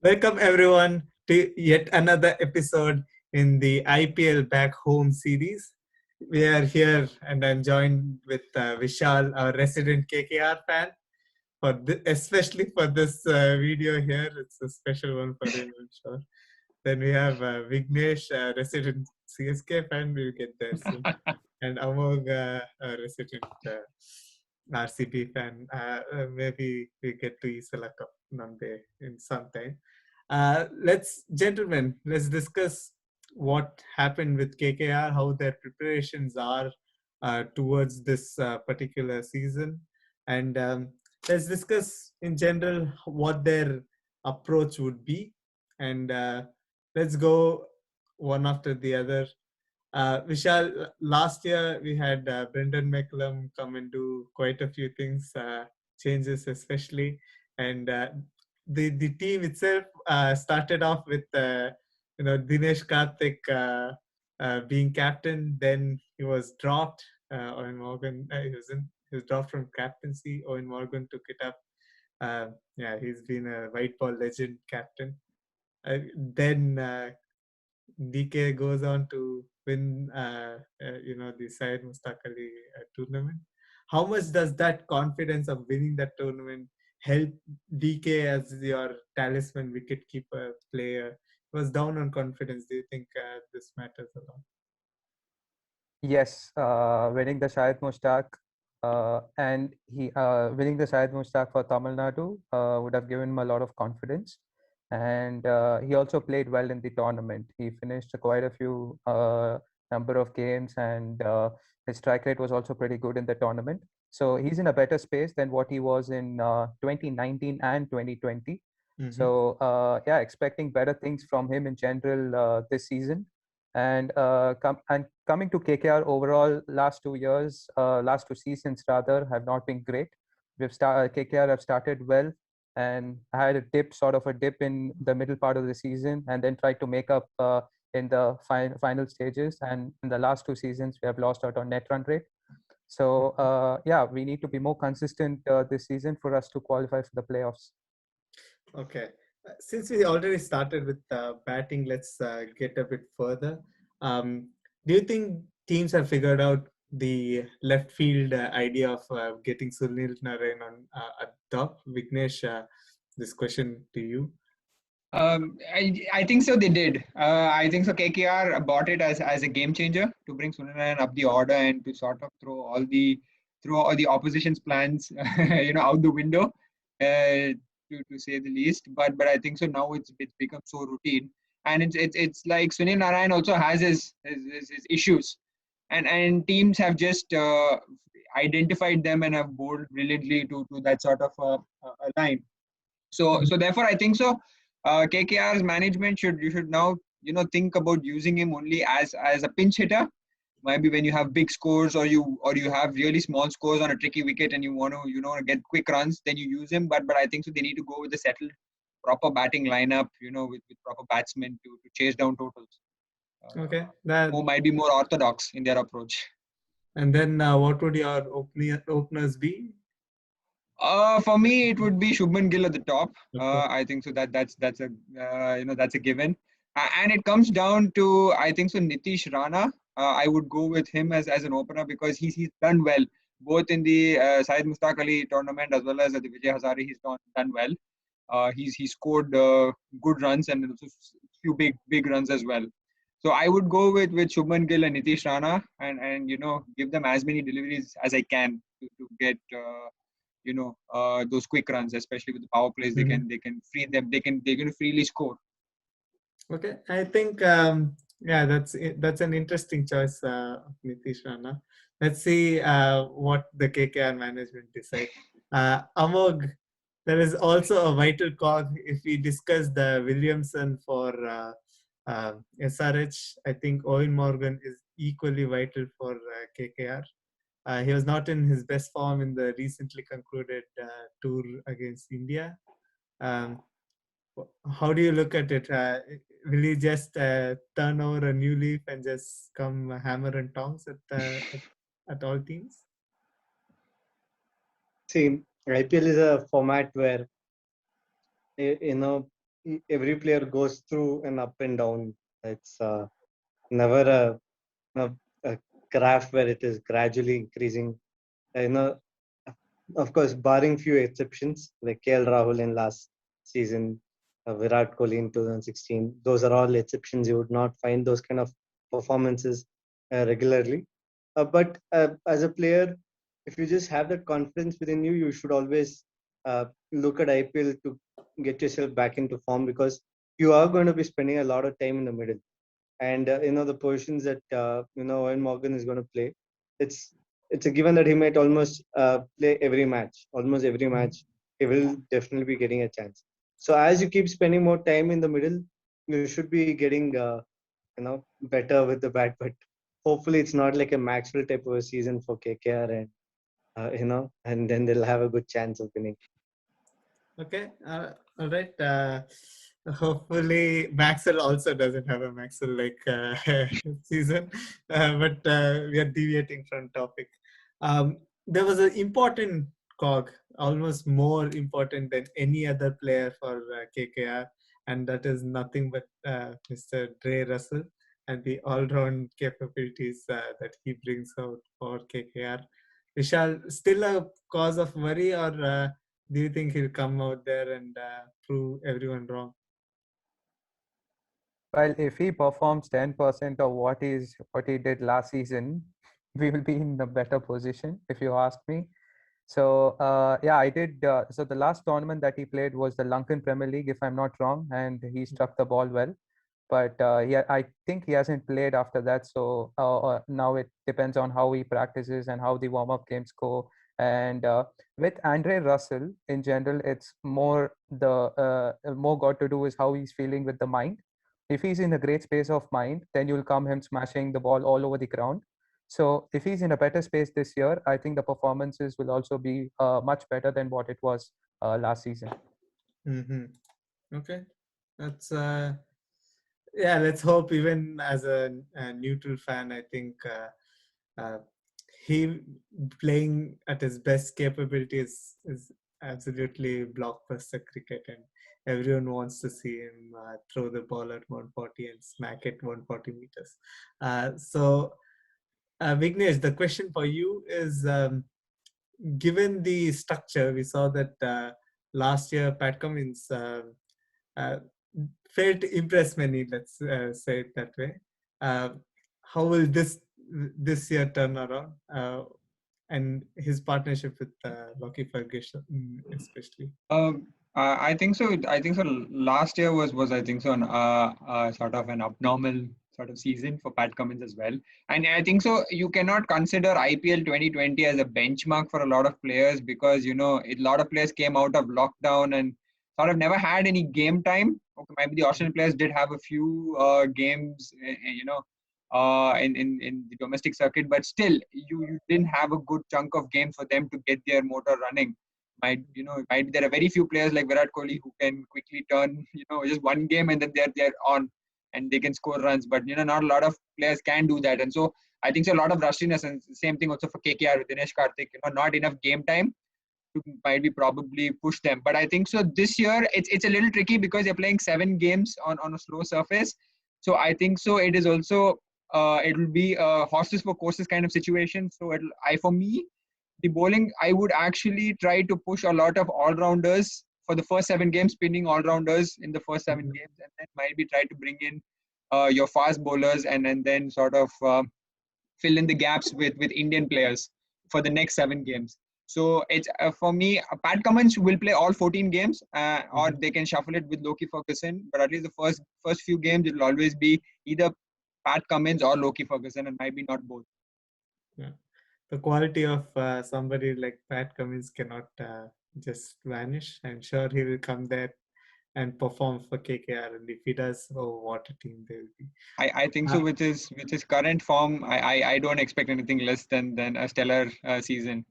Welcome everyone to yet another episode in the IPL Back Home series. We are here and I'm joined with Vishal, our resident KKR fan, especially for this video here. It's a special one for him, I'm sure. Then we have Vignesh, resident CSK fan. We'll get there soon. And Amog, a resident RCB fan. Maybe we get to Isala Cup Nande in some time. Let's discuss what happened with KKR, how their preparations are towards this particular season, and let's discuss in general what their approach would be, and let's go one after the other. Vishal, last year we had Brendan McCullum come and do quite a few things, changes especially, and the team itself started off with Dinesh Karthik being captain. Then he was dropped. Owen Morgan he was dropped from captaincy. Owen Morgan took it up. Yeah, he's been a white ball legend captain. Then DK goes on to win, the Syed Mustaq Ali tournament. How much does that confidence of winning that tournament help DK as your talisman wicketkeeper player? He was down on confidence. Do you think this matters a lot? Yes, winning the Syed Mushtaq and he winning the Syed Mushtaq for Tamil Nadu would have given him a lot of confidence. And he also played well in the tournament. He finished quite a few number of games, and his strike rate was also pretty good in the tournament. So he's in a better space than what he was in 2019 and 2020. Mm-hmm. So yeah, expecting better things from him in general this season. And coming to KKR overall, last 2 years, last 2 seasons rather, have not been great. KKR have started well and had a dip, sort of a dip in the middle part of the season, and then tried to make up in the final stages. And in the last 2 seasons, we have lost out on net run rate. So yeah, we need to be more consistent this season for us to qualify for the playoffs. Okay. Since we already started with batting, let's get a bit further. Do you think teams have figured out the left field idea of getting Sunil Narayan on at top? Vignesh, this question to you. I think so. They did. I think so. KKR bought it as a game changer to bring Sunil up the order and to sort of throw all the opposition's plans, out the window, to say the least. But I think so. Now it's become so routine, and it's like Sunil Narayan also has his issues, and teams have just identified them and have bowled brilliantly to that sort of a line. So therefore, I think so. KKR's management should now think about using him only as a pinch hitter. Maybe when you have big scores or you have really small scores on a tricky wicket and you want to get quick runs, then you use him. But I think so they need to go with the settled, proper batting lineup. With proper batsmen to chase down totals. Okay, who might be more orthodox in their approach. And then what would your openers be? For me, it would be Shubman Gill at the top. I think so. That's a given. And it comes down to, I think so, Nitish Rana. I would go with him as an opener because he's done well both in the Syed Mustaq Ali tournament as well as at the Vijay Hazare. He's done well. He's scored good runs and also few big runs as well. So I would go with Shubman Gill and Nitish Rana and give them as many deliveries as I can to get those quick runs, especially with the power plays. Mm-hmm. They can free them. They can freely score. Okay, I think that's an interesting choice, Nitish Rana. Let's see what the KKR management decide. Amog, there is also a vital call if we discuss the Williamson for SRH. I think Owen Morgan is equally vital for KKR. He was not in his best form in the recently concluded tour against India. How do you look at it? Will he just turn over a new leaf and just come hammer and tongs at all teams? See, IPL is a format where every player goes through an up and down. It's never a, a graph where it is gradually increasing. You know, of course, barring few exceptions like KL Rahul in last season, Virat Kohli in 2016, those are all exceptions. You would not find those kind of performances regularly. But as a player, if you just have that confidence within you, you should always look at IPL to get yourself back into form, because you are going to be spending a lot of time in the middle. And the positions that Owen Morgan is going to play, it's it's a given that he might almost play every match, almost every match. He will definitely be getting a chance. So as you keep spending more time in the middle, you should be getting better with the bat. But hopefully, it's not like a Maxwell type of a season for KKR, and and then they'll have a good chance of winning. Okay, all right. Hopefully, Maxwell also doesn't have a Maxwell like season, but we are deviating from topic. There was an important cog, almost more important than any other player for KKR, and that is nothing but Mr. Dre Russell and the all-round capabilities that he brings out for KKR. Vishal, still a cause of worry, or do you think he'll come out there and prove everyone wrong? Well, if he performs 10% of what he did last season, we will be in a better position, if you ask me. So yeah, I did. So the last tournament that he played was the Lankan Premier League, if I'm not wrong, and he struck the ball well. But yeah, I think he hasn't played after that. So now it depends on how he practices and how the warm-up games go. And with Andre Russell in general, it's more got to do is how he's feeling with the mind. If he's in a great space of mind, then you'll come him smashing the ball all over the ground. So if he's in a better space this year, I think the performances will also be much better than what it was last season. Mm-hmm. Okay, that's yeah. Let's hope. Even as a neutral fan, I think he playing at his best capabilities is absolutely blockbuster cricket, and everyone wants to see him throw the ball at 140 and smack it 140 meters. So, Vignesh, the question for you is: given the structure, we saw that last year Pat Cummins uh, failed to impress many. Let's say it that way. Uh, how will this year turn around? And his partnership with Lockie Ferguson, especially. I think so. I think so. Last year was I think so sort of an abnormal sort of season for Pat Cummins as well. And I think so. You cannot consider IPL 2020 as a benchmark for a lot of players, because a lot of players came out of lockdown and sort of never had any game time. Okay, maybe the Australian players did have a few games, in the domestic circuit, but still, you didn't have a good chunk of games for them to get their motor running. There are very few players like Virat Kohli who can quickly turn just one game and then they're on and they can score runs, but not a lot of players can do that. And so I think so a lot of rustiness, and same thing also for KKR with Dinesh Karthik, not enough game time to might be probably push them. But I think so this year it's a little tricky because they're playing 7 games on a slow surface. So I think so it is also it will be a horses for courses kind of situation. So for me, the bowling, I would actually try to push a lot of all-rounders for the first 7 games, spinning all-rounders in the first 7 games, and then might be try to bring in your fast bowlers and then sort of fill in the gaps with Indian players for the next 7 games. So it's for me, Pat Cummins will play all 14 games, or they can shuffle it with Lockie Ferguson. But at least the first few games, it will always be either Pat Cummins or Lockie Ferguson, and might be not both. Yeah. The quality of somebody like Pat Cummins cannot just vanish. I'm sure he will come there and perform for KKR, and if he does, oh, what a team they will be. I think so. With his current form, I don't expect anything less than a stellar season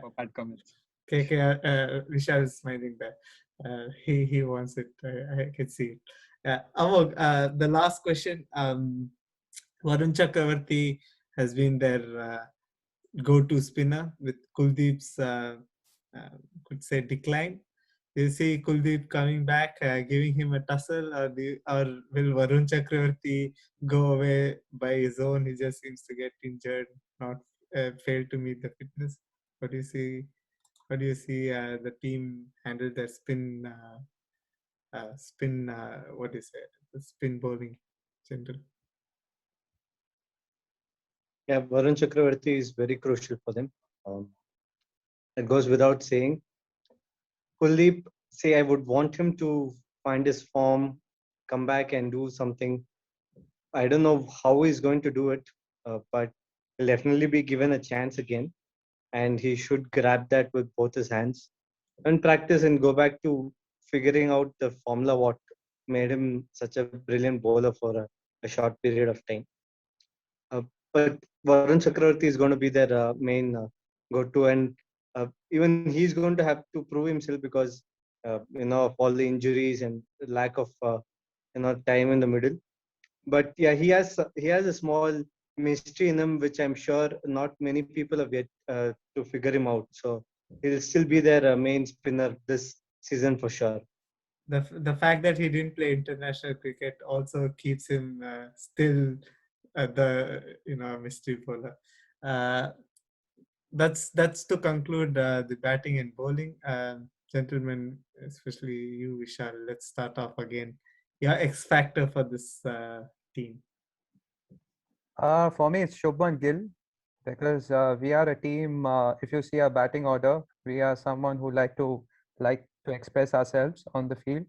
for Pat Cummins. KKR, Vishal is smiling there. He wants it. I can see it. Amog, the last question. Varun Chakravarti has been their go-to spinner with Kuldeep's, could say, decline. Do you see Kuldeep coming back, giving him a tussle, or will Varun Chakravarti go away by his own? He just seems to get injured, not fail to meet the fitness. What do you see? How do you see the team handle their spin? What do you say? The spin bowling, general. Yeah, Varun Chakravarti is very crucial for them. Um, it goes without saying. Kuldeep, say I would want him to find his form, come back and do something. I don't know how he's going to do it, but he'll definitely be given a chance again, and he should grab that with both his hands and practice and go back to figuring out the formula what made him such a brilliant bowler for a short period of time. But Varun Chakravarti is going to be their main go-to, and even he's going to have to prove himself because of all the injuries and lack of time in the middle. But yeah, he has a small mystery in him, which I'm sure not many people have yet to figure him out. So he'll still be their main spinner this season for sure. The fact that he didn't play international cricket also keeps him still the mystery bowler. Uh, that's to conclude the batting and bowling. Gentlemen, especially you, Vishal, let's start off again. Your X factor for this team. For me, it's Shubman Gill because we are a team. If you see our batting order, we are someone who like to express ourselves on the field.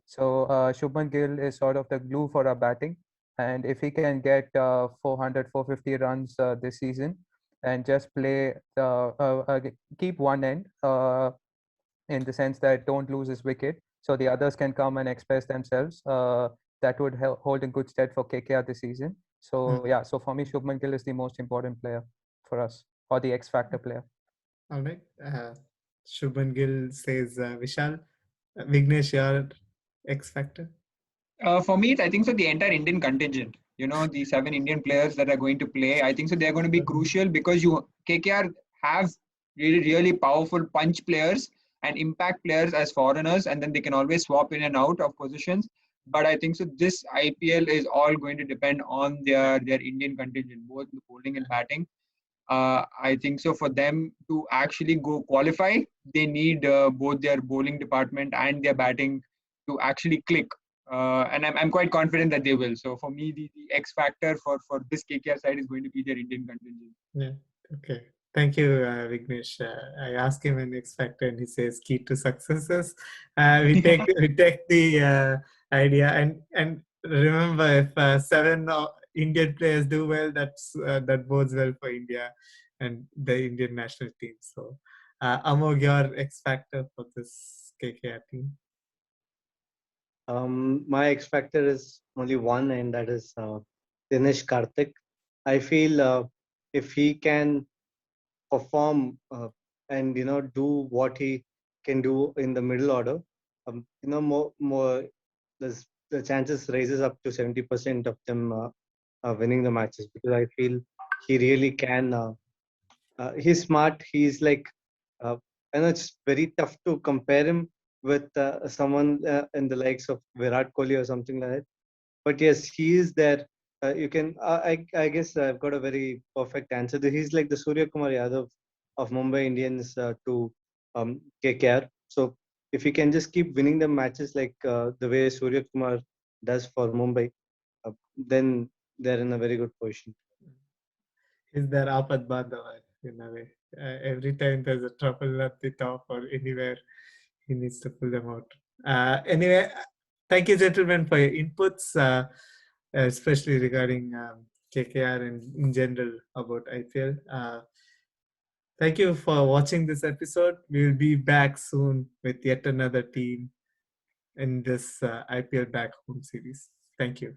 So Shubman Gill is sort of the glue for our batting, and if he can get 400, 450 runs this season, and just play keep one end in the sense that don't lose his wicket, so the others can come and express themselves. That would hold in good stead for KKR this season. So yeah, so for me, Shubman Gill is the most important player for us, or the X factor player. All right. Shubman Gill says Vishal. Vignesh, your X factor. For me, I think so. The entire Indian contingent, the 7 Indian players that are going to play, I think so. They're going to be crucial because KKR have really, really powerful punch players and impact players as foreigners, and then they can always swap in and out of positions. But I think so. This IPL is all going to depend on their Indian contingent, both the bowling and batting. I think so. For them to actually go qualify, they need both their bowling department and their batting to actually click. And I'm quite confident that they will. So for me, the X factor for this KKR side is going to be their Indian contingent. Yeah. Okay. Thank you, Vignesh. I asked him an X factor, and he says key to successes. We take the idea, and remember, if 7 Indian players do well, that bodes well for India and the Indian national team. So, Amog, your X factor for this KKR team. My X factor is only one, and that is Dinesh Karthik. I feel if he can perform and do what he can do in the middle order, more the chances raises up to 70% of them winning the matches, because I feel he really can. He's smart. He's like, uh, I know it's very tough to compare him with someone in the likes of Virat Kohli or something like that. But yes, he is there. You can, I guess I've got a very perfect answer. He's like the Surya Kumar Yadav of Mumbai Indians to KKR. So if he can just keep winning the matches like the way Surya Kumar does for Mumbai, then they're in a very good position. Is there Apad Bandhav in a way? Every time there's a trouble at the top or anywhere, he needs to pull them out. Anyway, thank you, gentlemen, for your inputs, especially regarding KKR and in general about IPL. Thank you for watching this episode. We'll be back soon with yet another team in this IPL back home series. Thank you.